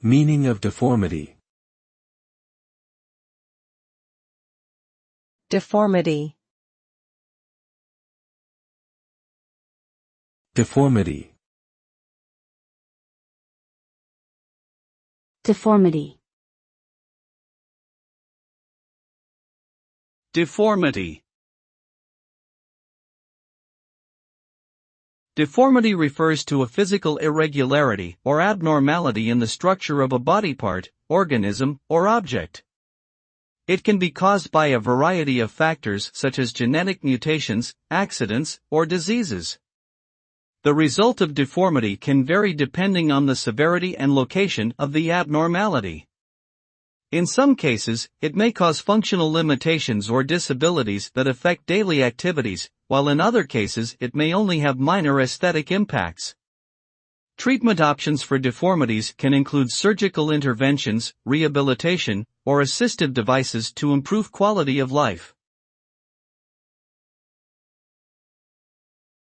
Meaning of deformity. Deformity. Deformity. Deformity. Deformity. Deformity refers to a physical irregularity or abnormality in the structure of a body part, organism, or object. It can be caused by a variety of factors such as genetic mutations, accidents, or diseases. The result of deformity can vary depending on the severity and location of the abnormality. In some cases, it may cause functional limitations or disabilities that affect daily activities, while in other cases it may only have minor aesthetic impacts. Treatment options for deformities can include surgical interventions, rehabilitation, or assistive devices to improve quality of life.